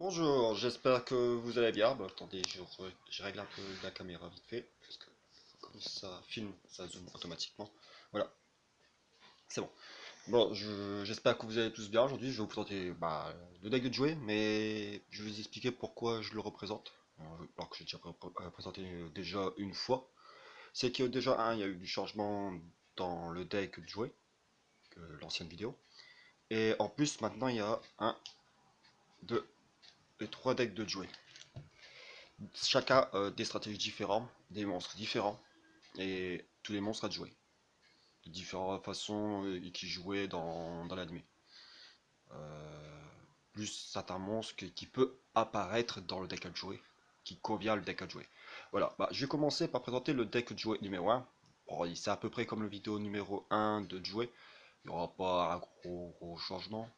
Bonjour, j'espère que vous allez bien. Bah, attendez, je règle un peu la caméra vite fait, parce que comme ça filme, ça zoome automatiquement. Voilà, c'est bon. Bon, j'espère que vous allez tous bien. Aujourd'hui, je vais vous présenter le deck de jouer, mais je vais vous expliquer pourquoi je le représente. Alors que j'ai déjà présenté déjà une fois. C'est que déjà, il y a eu du changement dans le deck de jouer, que l'ancienne vidéo. Et en plus, maintenant, il y a un, deux et trois decks de jouer. Chacun des stratégies différentes, des monstres différents, et tous les monstres à jouer. De différentes façons qui jouaient dans l'anime. Euh, Plus certains monstres qui peut apparaître dans le deck à jouer, qui convient le deck à jouer. Voilà, je vais commencer par présenter le deck de jouer numéro 1. Bon, c'est à peu près comme le vidéo numéro 1 de jouer. Il n'y aura pas un gros changement.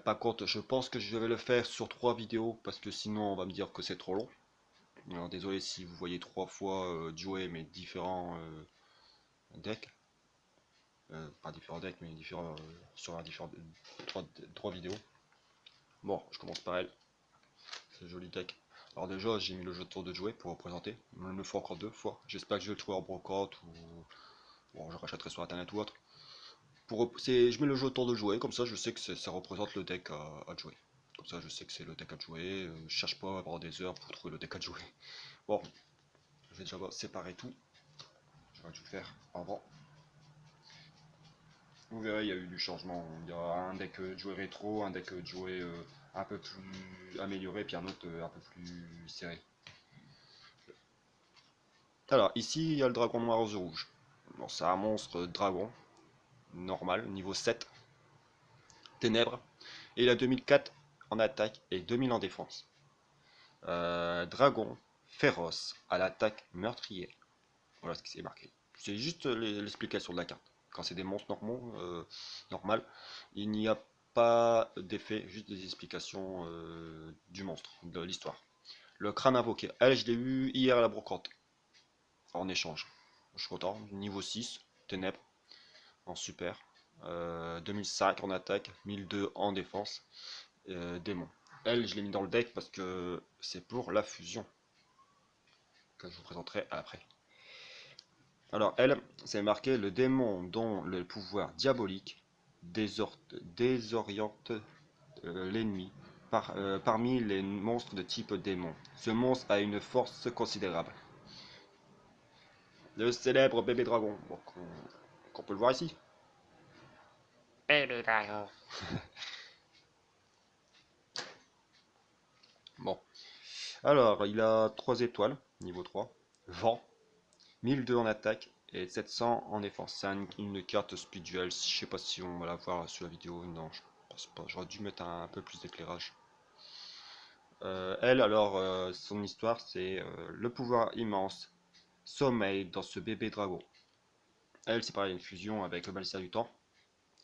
Par contre, je pense que je vais le faire sur 3 vidéos parce que sinon on va me dire que c'est trop long. Alors, désolé si vous voyez 3 fois jouer mais différents decks. Pas différents decks mais différents sur un différent 3 vidéos. Bon, je commence par elle. C'est joli deck. Alors déjà j'ai mis le jeu de tour de jouer pour représenter. Je me le fais encore 2 fois. J'espère que je vais le trouver en brocante ou bon, je rachèterai sur internet ou autre. Je mets le jeu de tour de jouer, comme ça je sais que ça représente le deck à jouer. Comme ça je sais que c'est le deck à jouer. Je cherche pas à avoir des heures pour trouver le deck à jouer. Bon, je vais déjà séparer tout. J'aurais dû le faire avant. Vous verrez, il y a eu du changement. Il y a un deck joué rétro, un deck joué un peu plus amélioré, puis un autre un peu plus serré. Alors, ici, il y a le dragon noir aux yeux rouges. Bon, c'est un monstre dragon, normal, niveau 7, ténèbres. Et il a 2004 en attaque et 2000 en défense. Dragon féroce à l'attaque meurtrière. Voilà ce qui s'est marqué. C'est juste l'explication de la carte. Quand c'est des monstres normaux, normal, il n'y a pas d'effet, juste des explications du monstre, de l'histoire. Le crâne invoqué. Elle, je l'ai eu hier à la brocante, en échange. Je suis content. Niveau 6, ténèbres, en super. 2005 en attaque, 1002 en défense. Démon. Elle, je l'ai mis dans le deck parce que c'est pour la fusion, que je vous présenterai après. Alors, elle, c'est marqué le démon dont le pouvoir diabolique désoriente l'ennemi parmi les monstres de type démon. Ce monstre a une force considérable. Le célèbre bébé dragon, bon, qu'on peut le voir ici. Baby Dragon. Bon, alors il a 3 étoiles, niveau 3. Vent, 1002 en attaque et 700 en défense. C'est une carte speed-duel. Je sais pas si on va la voir sur la vidéo. Non, je pense pas. J'aurais dû mettre un peu plus d'éclairage. Elle, alors, son histoire, c'est le pouvoir immense sommeil dans ce bébé dragon. Elle, c'est pareil, une fusion avec le Magicien du Temps,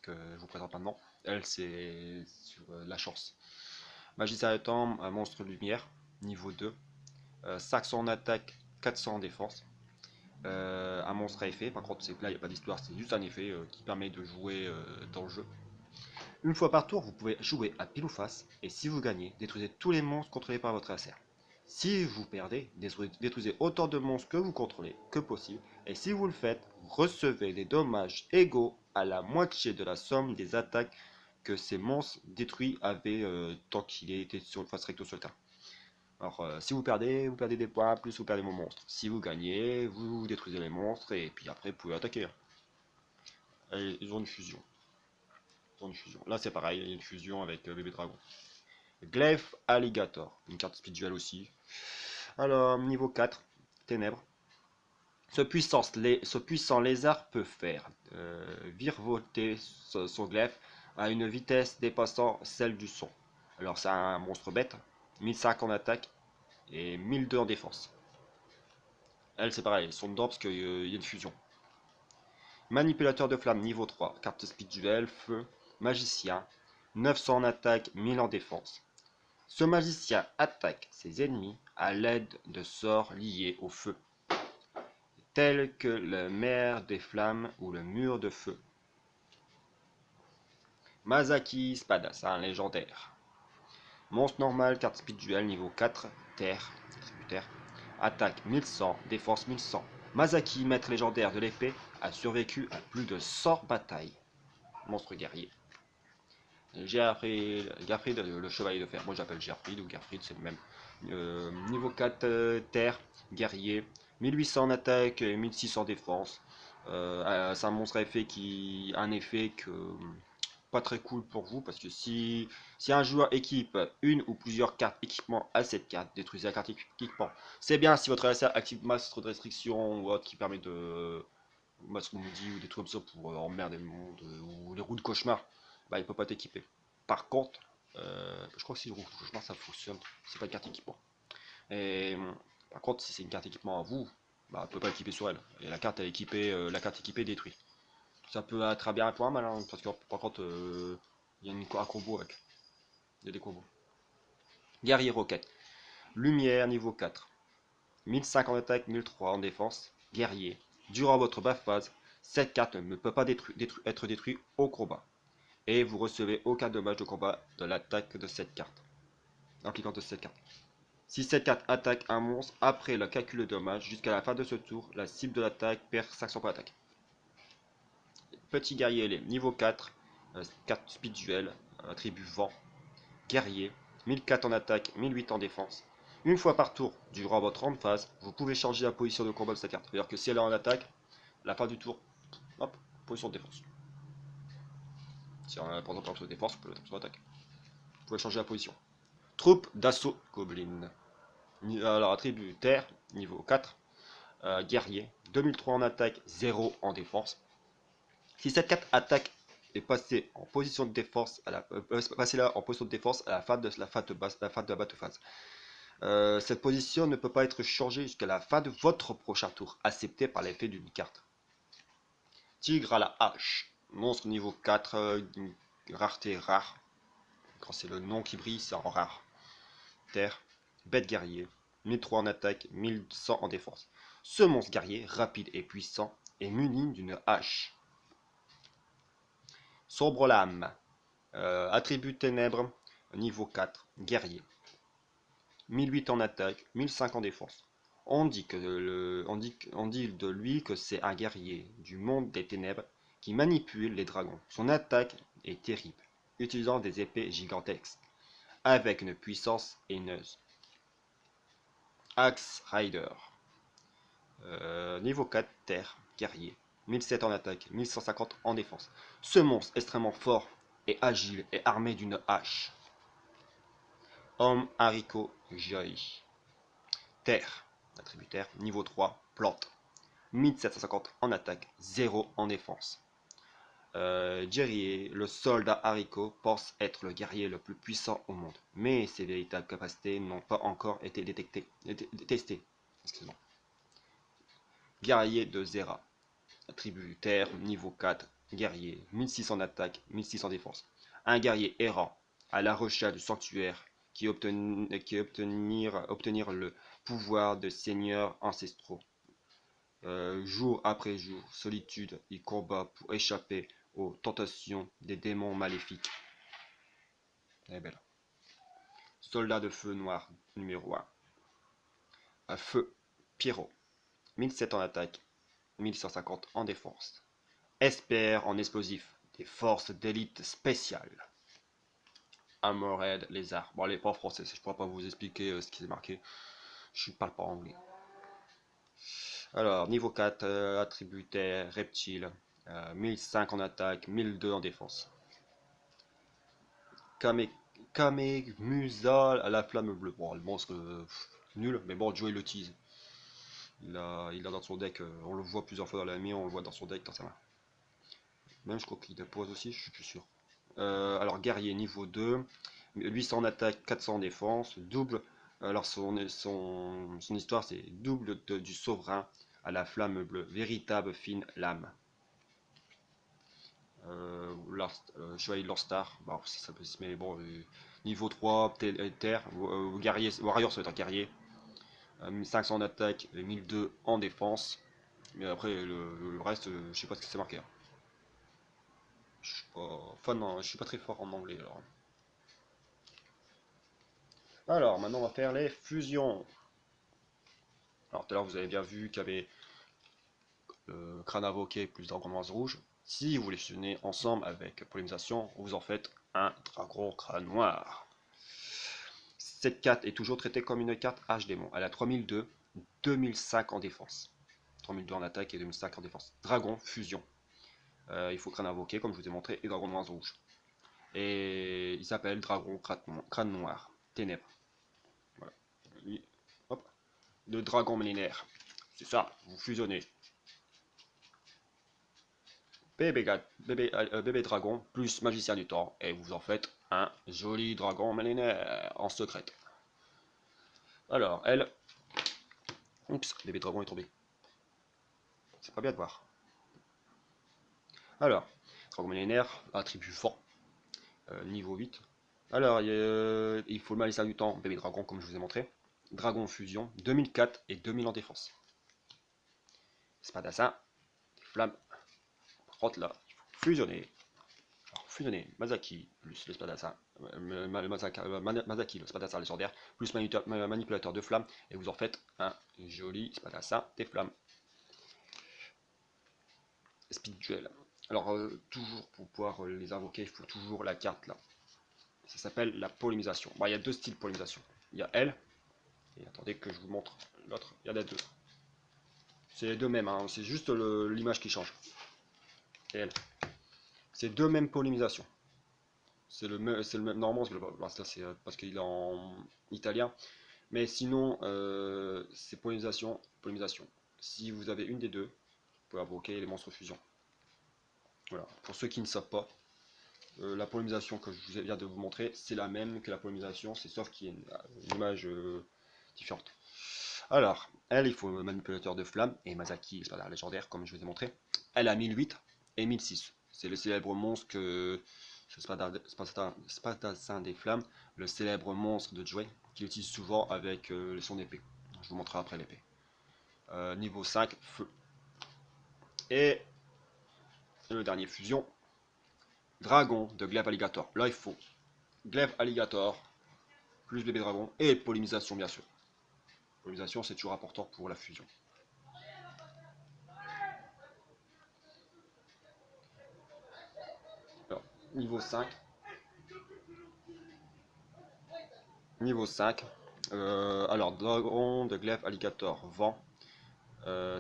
que je vous présente maintenant. Elle, c'est sur la chance. Magicien du Temps, un monstre lumière, niveau 2. 500 en attaque, 400 en défense. Un monstre à effet, par contre, là, il n'y a pas d'histoire, c'est juste un effet qui permet de jouer dans le jeu. Une fois par tour, vous pouvez jouer à pile ou face, et si vous gagnez, détruisez tous les monstres contrôlés par votre adversaire. Si vous perdez, détruisez autant de monstres que vous contrôlez que possible, et si vous le faites, recevez des dommages égaux à la moitié de la somme des attaques que ces monstres détruits avaient tant qu'il était sur face recto sur le terrain. Alors, si vous perdez des points, plus vous perdez vos monstres. Si vous gagnez, vous détruisez les monstres, et puis après, vous pouvez attaquer. Et ils ont une fusion. Là, c'est pareil, il y a une fusion avec Bébé Dragon. Glaive Alligator, une carte spirituelle aussi. Alors, niveau 4, Ténèbres. Ce puissant lézard peut faire virevolter son glaive à une vitesse dépassant celle du son. Alors, c'est un monstre bête, 1005 en attaque et 1002 en défense. Elle, c'est pareil, elles sont dedans parce qu'il y a une fusion. Manipulateur de flamme niveau 3, carte spirituelle, feu, magicien, 900 en attaque, 1000 en défense. Ce magicien attaque ses ennemis à l'aide de sorts liés au feu, tels que le mer des flammes ou le mur de feu. Masaki Spada, c'est un légendaire. Monstre normal, carte speed duel, niveau 4, terre, tributaire. Attaque 1100, défense 1100. Mazaki, maître légendaire de l'épée, a survécu à plus de 100 batailles. Monstre guerrier. Gerfried, le chevalier de fer. Moi j'appelle Gerfried ou Gerfried, c'est le même. Niveau 4, terre, guerrier. 1800 en attaque et 1600 défense. C'est un monstre à effet qui a un effet que pas très cool pour vous parce que si un joueur équipe une ou plusieurs cartes équipement à cette carte, détruisez la carte équipement. C'est bien si votre adversaire active mastre de restriction ou autre qui permet de masque maudit ou des trucs comme ça pour emmerder le monde ou les roues de cauchemar, bah il peut pas t'équiper. Par contre, je crois que si le roue de cauchemar ça fonctionne, c'est pas une carte équipement. Et par contre, si c'est une carte équipement à vous, bah elle peut pas équiper sur elle. Et la carte la carte équipée détruit. Ça peut être un bien un point mal, hein, parce que par contre, il y a un combo avec. Il y a des combos. Guerrier Rocket. Lumière niveau 4. 1005 en attaque, 1003 en défense. Guerrier. Durant votre bas phase, cette carte ne peut pas être détruite au combat. Et vous recevez aucun dommage de combat de l'attaque de cette carte. Impliquant de cette carte. Si cette carte attaque un monstre après le calcul de dommages, jusqu'à la fin de ce tour, la cible de l'attaque perd 500 points d'attaque. Petit guerrier ailé, niveau 4, carte speed duel, attribut vent, guerrier, 1004 en attaque, 1008 en défense. Une fois par tour, durant votre round phase, vous pouvez changer la position de combat de cette carte. C'est-à-dire que si elle est en attaque, à la fin du tour, hop, position de défense. Si on a par exemple en position de défense, vous pouvez être en attaque. Vous pouvez changer la position. Troupe d'assaut Goblin. Alors attribut terre, niveau 4, guerrier, 2003 en attaque, 0 en défense. Si cette carte attaque est passée en position de défense passez là en position de défense à la fin de la batte phase. Cette position ne peut pas être changée jusqu'à la fin de votre prochain tour, accepté par l'effet d'une carte. Tigre à la hache, monstre niveau 4, rareté rare. Quand c'est le nom qui brille, c'est en rare. Terre, bête guerrier, 1003 en attaque, 1100 en défense. Ce monstre guerrier, rapide et puissant, est muni d'une hache. Sombre lame, attribut ténèbres, niveau 4, guerrier. 1008 en attaque, 1005 en défense. On dit de lui que c'est un guerrier du monde des ténèbres qui manipule les dragons. Son attaque est terrible, utilisant des épées gigantesques, avec une puissance haineuse. Axe Rider, niveau 4, terre, guerrier. 1007 en attaque, 1150 en défense. Ce monstre extrêmement fort et agile est armé d'une hache. Homme haricot Joy. Terre, attribut terre, niveau 3, plante. 1750 en attaque, 0 en défense. Guerrier, le soldat haricot pense être le guerrier le plus puissant au monde, mais ses véritables capacités n'ont pas encore été testées. Excusez-moi. Guerrier de Zera, attribut terre, niveau 4, guerrier, 1600 attaque, 1600 défense. Un guerrier errant, à la recherche du sanctuaire, qui obtenir le pouvoir de seigneurs ancestraux. Jour après jour, solitude, il combat pour échapper aux tentations des démons maléfiques. Elle est belle. Soldat de feu noir, numéro 1. À feu, Pyro. 1007 en attaque, 1150 en défense. Espère en explosif, des forces d'élite spéciales. Armored lézard. Bon, elle est pas en français, je pourrais pas vous expliquer ce qui est marqué. Je parle pas anglais. Alors, niveau 4, attributaire, reptile. 1005 en attaque, 1002 en défense. Kamemusa à la flamme bleue. Bon, le monstre nul, mais bon, Joe il le tease. Il a dans son deck, on le voit plusieurs fois dans la nuit, on le voit dans son deck dans sa main. Même je crois qu'il dépose aussi, je suis plus sûr. Alors guerrier niveau 2, 800 en attaque, 400 en défense, double. Alors son histoire c'est double du souverain à la flamme bleue, véritable fine lame. Chevalier de Lorstar, bon, ça peut se mais bon, niveau 3, terre, guerrier, warrior ça va être un guerrier. 1500 en attaque et 1002 en défense. Mais après le reste, je sais pas ce que c'est marqué. Hein. Je suis pas fan, non, je suis pas très fort en anglais alors. Alors, maintenant, on va faire les fusions. Alors, tout à l'heure, vous avez bien vu qu'il y avait crâne invoqué plus dragon noir rouge. Si vous les fusionnez ensemble avec pollinisation, vous en faites un dragon crâne noir. Cette carte est toujours traitée comme une carte H-démon. Elle a 3002, 2005 en défense. 3002 en attaque et 2005 en défense. Dragon, fusion. Il faut crâne invoqué, comme je vous ai montré, et dragon noir rouge. Et il s'appelle dragon crâne noir, ténèbres. Voilà. Hop. Le dragon millénaire. C'est ça, vous fusionnez bébé dragon plus magicien du temps et vous en faites un joli dragon millénaire en secret. Alors, elle... Oups, bébé dragon est tombé. C'est pas bien de voir. Alors, dragon millénaire, attribut fort, niveau 8. Alors, il faut le magicien du temps, bébé dragon comme je vous ai montré. Dragon fusion, 2004 et 2000 en défense. Spadassin, flamme, rote là, il faut fusionner. Alors, fusionner Masaki plus le Spadassin, Masaki le Spadassin légendaire, plus manipulateur de flammes, et vous en faites un joli Spadassin des flammes. Speed Duel. Alors, toujours pour pouvoir les invoquer, il faut toujours la carte là. Ça s'appelle la pollinisation. Bon, il y a deux styles de pollinisation. Il y a elle, et attendez que je vous montre l'autre, il y en a deux. C'est les deux mêmes, hein. C'est juste l'image qui change. Et elle. C'est deux mêmes pollinisations. C'est le même, normalement, c'est parce qu'il est en italien. Mais sinon, c'est pollinisation. Si vous avez une des deux, vous pouvez invoquer les monstres fusion. Voilà. Pour ceux qui ne savent pas, la pollinisation que je viens de vous montrer, c'est la même que la pollinisation, c'est sauf qu'il y a une image différente. Alors, elle, il faut le manipulateur de flammes, et Masaki, c'est pas la légendaire, comme je vous ai montré. Elle a 1008 et 1006. C'est le célèbre monstre que Spadassin des flammes, le célèbre monstre de Joey, qu'il utilise souvent avec son épée. Je vous montrerai après l'épée. Niveau 5, feu. Et le dernier fusion, dragon de glaive alligator. Là, il faut glaive alligator, plus bébé dragon, et pollinisation, bien sûr. Pollinisation, c'est toujours important pour la fusion. Alors, niveau 5. Niveau 5. Alors, dragon de glaive alligator, vent.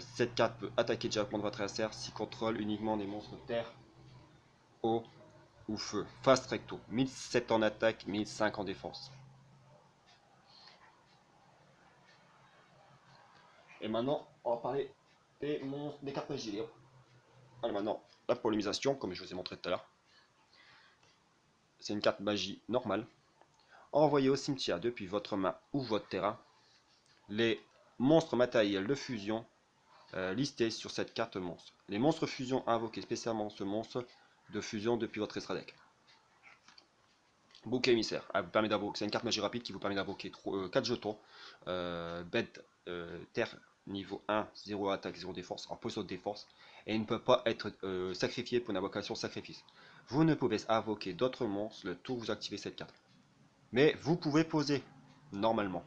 Cette carte peut attaquer directement de votre adversaire s'il contrôle uniquement des monstres terre, eau ou feu. Fast recto. 1007 en attaque, 1005 en défense. Et maintenant, on va parler des cartes magie. Alors maintenant, la pollinisation, comme je vous ai montré tout à l'heure. C'est une carte magie normale. Envoyez au cimetière depuis votre main ou votre terrain les monstres matériels de fusion listés sur cette carte monstre. Les monstres fusion invoqués spécialement ce monstre de fusion depuis votre extra deck. Bouquet émissaire, c'est une carte magie rapide qui vous permet d'invoquer 4 jetons. Bête terre niveau 1, 0 attaque, 0 défense, en position de défense, et il ne peut pas être sacrifié pour une invocation sacrifice. Vous ne pouvez invoquer d'autres monstres le tour où vous activez cette carte. Mais vous pouvez poser, normalement.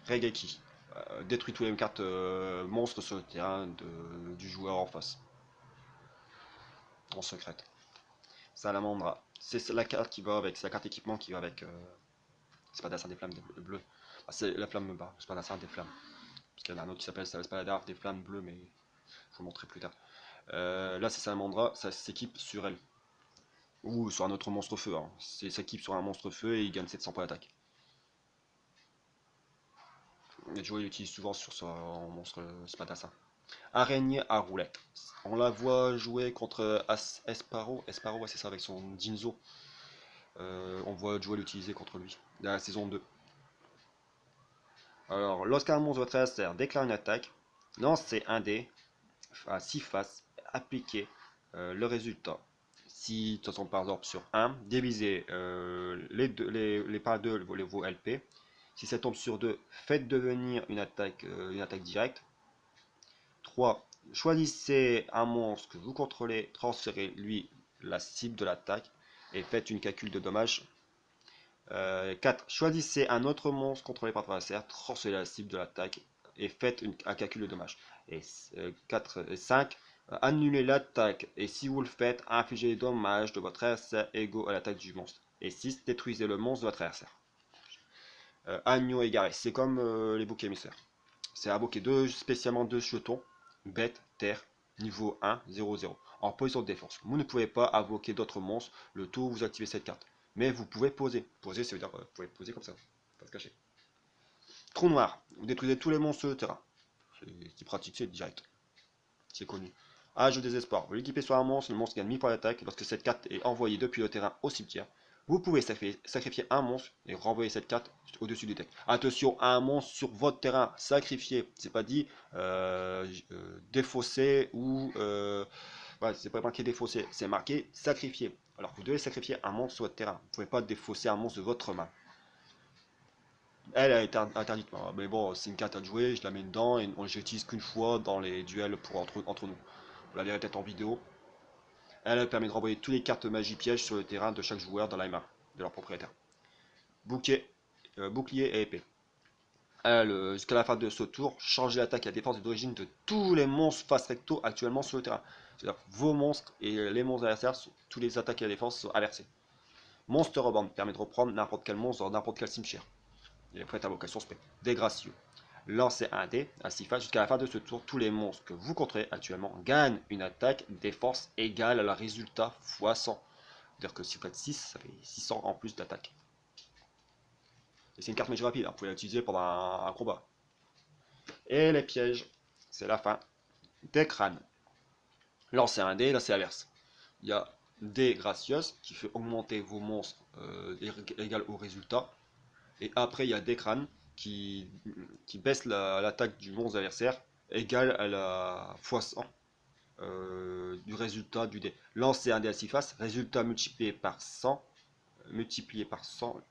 Regeki. Détruit tous les cartes monstres sur le terrain du joueur en face. En secrète. Salamandra. C'est la carte qui va avec, c'est la carte équipement qui va avec Spadassin des flammes bleues. Ah, c'est la flamme bas, Spadassin des flammes. Parce qu'il y en a un autre qui s'appelle Spadassin des flammes bleues, mais je vous montrerai plus tard. Là, c'est Salamandra, ça s'équipe sur elle. Ou sur un autre monstre feu. Hein. C'est s'équipe sur un monstre feu et il gagne 700 points d'attaque. Joey l'utilise souvent sur son monstre Spadassin. Araignée à roulette. On la voit jouer contre Esparo. Esparo, ouais, c'est ça, avec son Jinzo. On voit Joey l'utiliser contre lui. Dans la saison 2. Alors, lorsqu'un monstre de votre adversaire déclare une attaque, lancez un dé à 6 faces, appliquez le résultat. Si, de toute façon, par exemple, sur 1, divisez les par 2 vos LP. Si ça tombe sur 2, faites devenir une attaque directe. 3. Choisissez un monstre que vous contrôlez, transférez lui la cible de l'attaque et faites une calcul de dommages 4. Choisissez un autre monstre contrôlé par votre adversaire, transférez la cible de l'attaque et faites un calcul de dommages. Et 4 et 5. Annulez l'attaque et si vous le faites, infligez les dommages de votre adversaire égaux à l'attaque du monstre. Et 6. Détruisez le monstre de votre adversaire. Agneau égaré, c'est comme les bouquets émissaires. C'est invoquer spécialement 2 jetons, bête, terre, niveau 1, 0, 0, en position de défense. Vous ne pouvez pas invoquer d'autres monstres le tour où vous activez cette carte. Mais vous pouvez poser. Poser, ça veut dire vous pouvez poser comme ça, pas se cacher. Trou noir, vous détruisez tous les monstres sur le terrain. C'est pratique, c'est direct. C'est connu. Âge de désespoir, vous l'équipez sur un monstre, le monstre gagne 1000 points d'attaque lorsque cette carte est envoyée depuis le terrain au cimetière. Vous pouvez sacrifier un monstre et renvoyer cette carte au-dessus du deck. Attention, un monstre sur votre terrain, sacrifié. C'est pas dit défaussé ou... ouais, c'est pas marqué défaussé, c'est marqué sacrifié. Alors vous devez sacrifier un monstre sur votre terrain. Vous ne pouvez pas défausser un monstre de votre main. Elle a été interdite. Mais bon, c'est une carte à jouer, je la mets dedans et on l'utilise qu'une fois dans les duels entre nous. Vous la verrez peut-être en vidéo. Elle permet de renvoyer toutes les cartes magie piège sur le terrain de chaque joueur dans la main de leur propriétaire. Bouclier et épée. Jusqu'à la fin de ce tour, changez l'attaque et la défense d'origine de tous les monstres face recto actuellement sur le terrain. C'est-à-dire vos monstres et les monstres adversaires, tous les attaques et la défense sont inversés. Monster Reborn permet de reprendre n'importe quel monstre dans n'importe quel cimetière. Il est prêt à vocation spé. Dégracieux. Lancez un dé à 6 faces jusqu'à la fin de ce tour. Tous les monstres que vous contrôlez actuellement gagnent une attaque défense égale à la résultat x 100. C'est-à-dire que si vous faites 6, ça fait 600 en plus d'attaque. Et c'est une carte magie rapide, hein. Vous pouvez l'utiliser pendant un combat. Et les pièges, c'est la fin. Des crânes. Lancez un dé, là c'est l'inverse. Il y a des gracieuses qui fait augmenter vos monstres égal au résultat. Et après, il y a des crânes qui baisse l'attaque du monstre adversaire égale à la x100 du résultat du dé. Lancer un dé à 6 faces, résultat multiplié par 100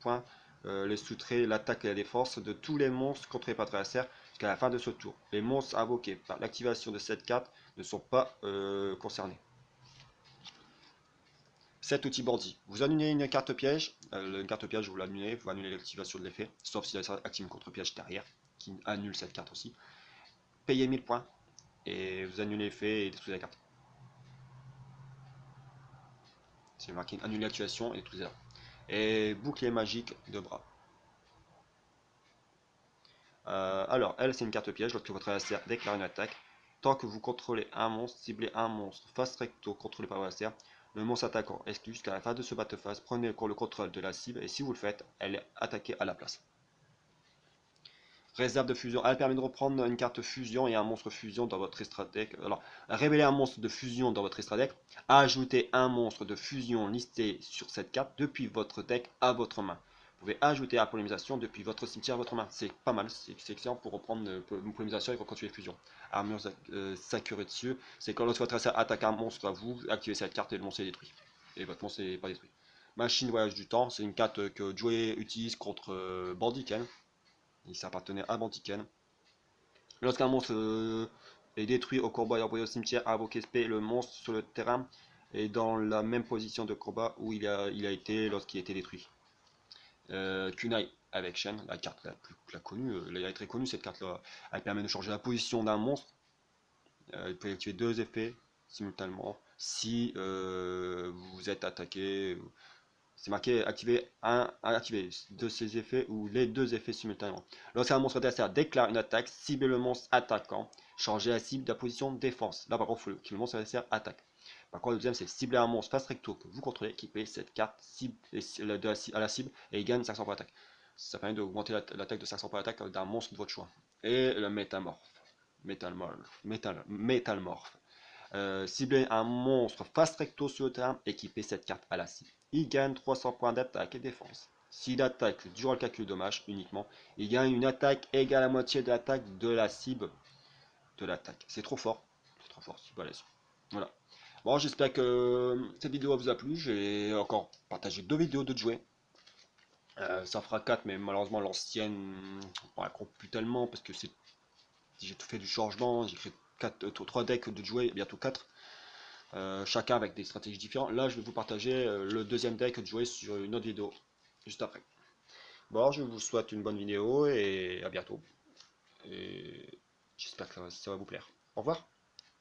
points, les sous-traits, l'attaque et la défense de tous les monstres contrôlés par l'adversaire jusqu'à la fin de ce tour. Les monstres invoqués par l'activation de cette carte ne sont pas concernés. 7 outils bandits. Vous annulez une carte piège. Une carte piège, vous l'annulez. Vous annulez l'activation de l'effet. Sauf si elle active une contre-piège derrière. Qui annule cette carte aussi. Payez 1000 points. Et vous annulez l'effet et détruisez la carte. C'est marqué annuler l'activation et détruisez la. Et bouclier magique de bras. Alors, elle, c'est une carte piège. Lorsque votre adversaire déclare une attaque, tant que vous contrôlez un monstre, ciblez un monstre face recto contrôlé par votre adversaire, le monstre attaquant exclu jusqu'à la fin de ce battle phase, prenez le contrôle de la cible et si vous le faites, elle est attaquée à la place. Réserve de fusion, elle permet de reprendre une carte fusion et un monstre fusion dans votre extra deck. Alors, révéler un monstre de fusion dans votre extra deck, ajoutez un monstre de fusion listé sur cette carte depuis votre deck à votre main. Vous pouvez ajouter la polémisation depuis votre cimetière à votre main. C'est pas mal, c'est excellent pour reprendre une polémisation et pour continuer les fusions. Armure sacrée dessus, c'est quand lorsque votre adversaire attaque un monstre à vous, activez cette carte et le monstre est détruit. Et votre monstre n'est pas détruit. Machine voyage du temps, c'est une carte que Joey utilise contre Bandiken. Il s'appartenait à Bandiken. Lorsqu'un monstre est détruit au combat et envoyé au cimetière, invoquez SP, le monstre sur le terrain est dans la même position de combat où il a été lorsqu'il a été détruit. Kunai avec Shen, la carte la connue, elle est très connue cette carte là. Elle permet de changer la position d'un monstre. Vous pouvez activer 2 effets simultanément si vous êtes attaqué. C'est marqué activer activer de ces effets ou les 2 effets simultanément. Lorsqu'un monstre adversaire déclare une attaque, ciblez le monstre attaquant, changez la cible de la position de défense. Là par contre, il faut que le monstre adversaire attaque. Par contre, le deuxième, c'est cibler un monstre face recto que vous contrôlez, qui paye cette carte cible à la cible et il gagne 500 points d'attaque. Ça permet d'augmenter l'attaque de 500 points d'attaque d'un monstre de votre choix. Et le métamorphe. Cibler un monstre face recto sur le terrain, équiper cette carte à la cible. Il gagne 300 points d'attaque et défense. S'il attaque durant le calcul de dommage uniquement, il gagne une attaque égale à la moitié de l'attaque de la cible de l'attaque. C'est trop fort, c'est balèze. Voilà. Bon, j'espère que cette vidéo vous a plu. J'ai encore partagé 2 vidéos de jouer. Ça fera 4, mais malheureusement l'ancienne, on la compte plus tellement parce que j'ai tout fait du changement. J'ai créé 3 decks de jouer, bientôt 4. Chacun avec des stratégies différentes. Là, je vais vous partager le deuxième deck de jouer sur une autre vidéo juste après. Bon, je vous souhaite une bonne vidéo et à bientôt. Et j'espère que ça va vous plaire. Au revoir.